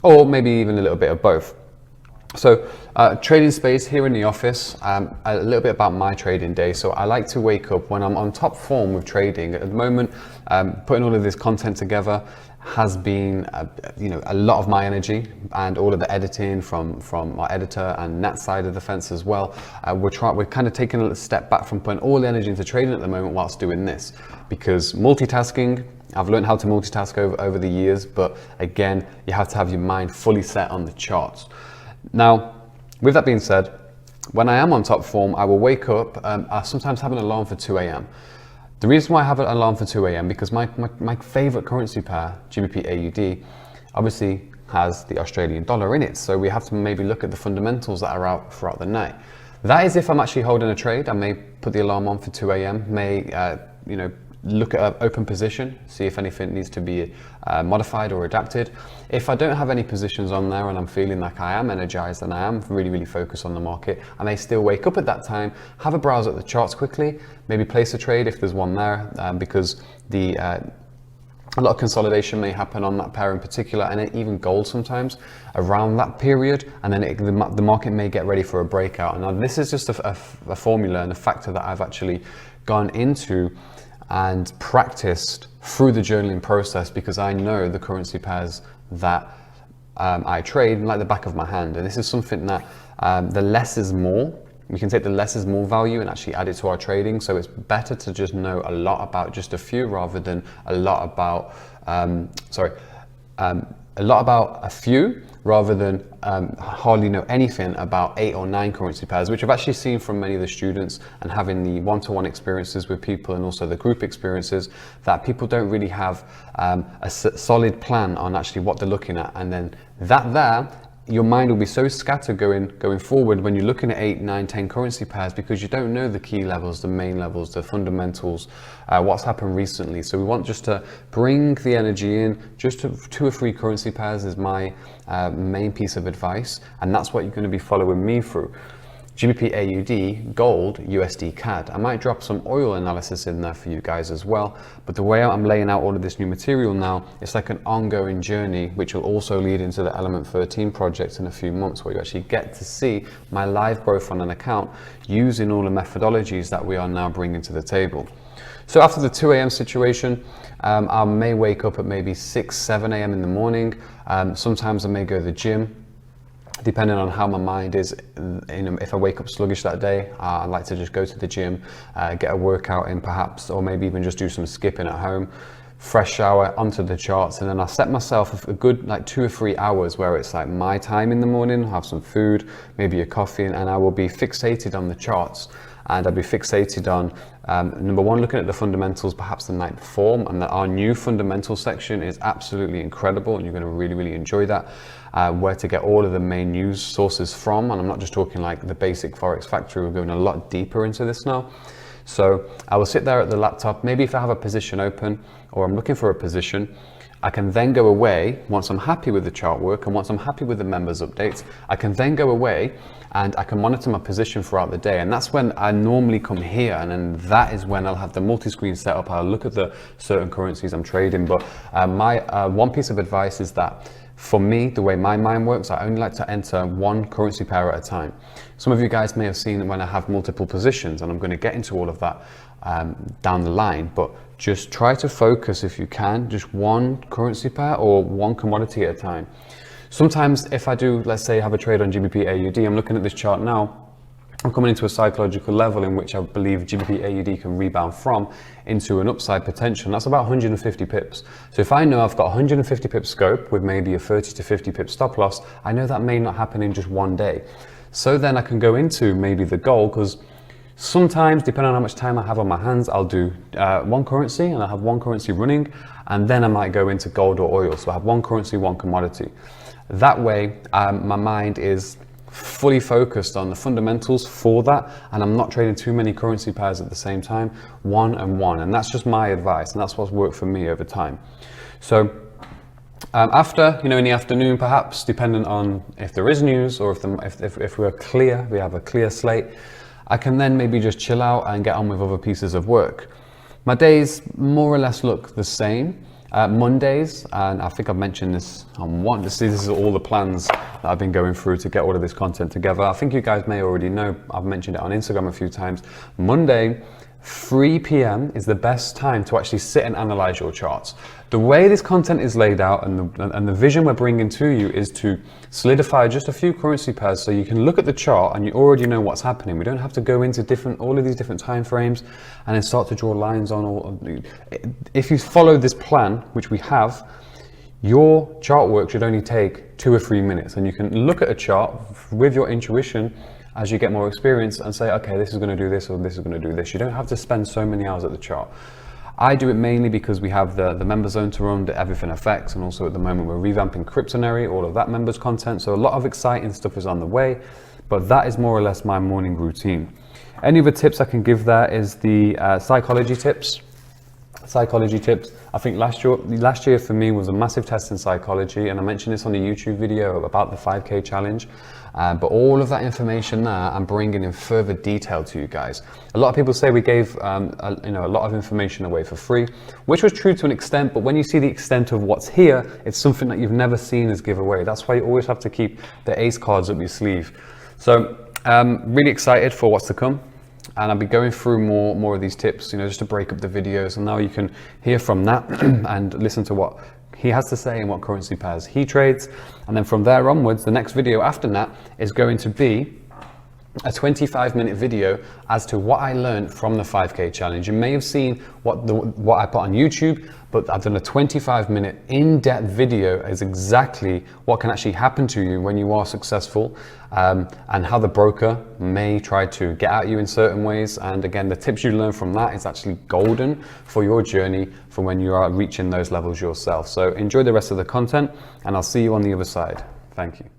or maybe even a little bit of both. So trading space here in the office, a little bit about my trading day. So I like to wake up when I'm on top form with trading. At the moment, putting all of this content together has been a lot of my energy, and all of the editing from my editor and that side of the fence as well. We're kind of taking a step back from putting all the energy into trading at the moment whilst doing this, because multitasking, I've learned how to multitask over the years, but again, you have to have your mind fully set on the charts. Now, with that being said, when I am on top form, I will wake up. I sometimes have an alarm for 2 a.m. The reason why I have an alarm for 2 a.m. because my favorite currency pair, GBP AUD, obviously has the Australian dollar in it. So we have to maybe look at the fundamentals that are out throughout the night. That is if I'm actually holding a trade. I may put the alarm on for 2 a.m. May look at an open position, see if anything needs to be modified or adapted. If I don't have any positions on there and I'm feeling like I am energized and I am really focused on the market, I may still wake up at that time, have a browse at the charts quickly, maybe place a trade if there's one there, because a lot of consolidation may happen on that pair in particular, and even gold sometimes around that period, and then the market may get ready for a breakout. Now this is just a formula and a factor that I've actually gone into and practiced through the journaling process, because I know the currency pairs that I trade like the back of my hand. And this is something that the less is more. We can take the less is more value and actually add it to our trading. So it's better to just know a lot about just a few rather than a lot about a few rather than hardly know anything about 8 or 9 currency pairs, which I've actually seen from many of the students, and having the one-to-one experiences with people and also the group experiences, that people don't really have a solid plan on actually what they're looking at. And then your mind will be so scattered going forward when you're looking at 8, 9, 10 currency pairs, because you don't know the key levels, the main levels, the fundamentals, what's happened recently. So we want just to bring the energy in. Just 2 or 3 currency pairs is my main piece of advice, and that's what you're going to be following me through. GBP AUD, gold, USD CAD. I might drop some oil analysis in there for you guys as well, but the way I'm laying out all of this new material now, it's like an ongoing journey, which will also lead into the Element 13 project in a few months, where you actually get to see my live growth on an account using all the methodologies that we are now bringing to the table. So after the 2 a.m. situation, I may wake up at maybe 6, 7 a.m. in the morning. Sometimes I may go to the gym, depending on how my mind is. If I wake up sluggish that day, I'd like to just go to the gym, get a workout in perhaps, or maybe even just do some skipping at home, fresh shower, onto the charts, and then I set myself a good 2 or 3 hours where it's like my time in the morning, have some food, maybe a coffee, and I will be fixated on the charts. And I'll be fixated on, number one, looking at the fundamentals perhaps the night before, and that our new fundamental section is absolutely incredible, and you're going to really enjoy that. Where to get all of the main news sources from, and I'm not just talking like the basic Forex factory, we're going a lot deeper into this now. So I will sit there at the laptop, maybe if I have a position open or I'm looking for a position, I can then go away once I'm happy with the chart work and once I'm happy with the members updates. I can then go away and I can monitor my position throughout the day, and that's when I normally come here, and then that is when I'll have the multi-screen set up. I'll look at the certain currencies I'm trading. But my one piece of advice is that for me, the way my mind works, I only like to enter 1 currency pair at a time. Some of you guys may have seen when I have multiple positions, and I'm going to get into all of that down the line, but just try to focus, if you can, just 1 currency pair or 1 commodity at a time. Sometimes if I do, let's say, have a trade on GBP AUD, I'm looking at this chart now, I'm coming into a psychological level in which I believe GBP AUD can rebound from into an upside potential, and that's about 150 pips. So if I know I've got 150 pip scope with maybe a 30 to 50 pip stop loss, I know that may not happen in just one day. So then I can go into maybe the gold, because sometimes, depending on how much time I have on my hands, I'll do 1 currency and I have 1 currency running, and then I might go into gold or oil. So I have 1 currency, 1 commodity. That way, my mind is fully focused on the fundamentals for that, and I'm not trading too many currency pairs at the same time, 1 and 1, and that's just my advice, and that's what's worked for me over time. So after, in the afternoon perhaps, depending on if there is news or if we're clear, we have a clear slate, I can then maybe just chill out and get on with other pieces of work. My days more or less look the same. Mondays, and I think I've mentioned this on one. This is all the plans that I've been going through to get all of this content together. I think you guys may already know, I've mentioned it on Instagram a few times. Monday, 3 p.m. is the best time to actually sit and analyze your charts. The way this content is laid out and the vision we're bringing to you is to solidify just a few currency pairs so you can look at the chart and you already know what's happening. We don't have to go into all of these different time frames and then start to draw lines on all. If you follow this plan, which we have, your chart work should only take 2 or 3 minutes, and you can look at a chart with your intuition as you get more experience and say, okay, this is going to do this or this is going to do this. You don't have to spend so many hours at the chart. I do it mainly because we have the member zone to run, the EverythingFX, and also at the moment we're revamping Cryptownzrd, all of that members content. So a lot of exciting stuff is on the way, but that is more or less my morning routine. Any other tips I can give there is the psychology tips. Psychology tips. I think last year for me was a massive test in psychology, and I mentioned this on a YouTube video about the 5K challenge. But all of that information there, I'm bringing in further detail to you guys. A lot of people say we gave a lot of information away for free, which was true to an extent. But when you see the extent of what's here, it's something that you've never seen as giveaway. That's why you always have to keep the ace cards up your sleeve. So really excited for what's to come. And I'll be going through more of these tips, just to break up the videos. And now you can hear from that and listen to what he has to say and what currency pairs he trades. And then from there onwards, the next video after that is going to be a 25-minute video as to what I learned from the 5K challenge. You may have seen what I put on YouTube, but I've done a 25-minute in-depth video as exactly what can actually happen to you when you are successful, and how the broker may try to get at you in certain ways. And again, the tips you learn from that is actually golden for your journey for when you are reaching those levels yourself. So enjoy the rest of the content, and I'll see you on the other side. Thank you.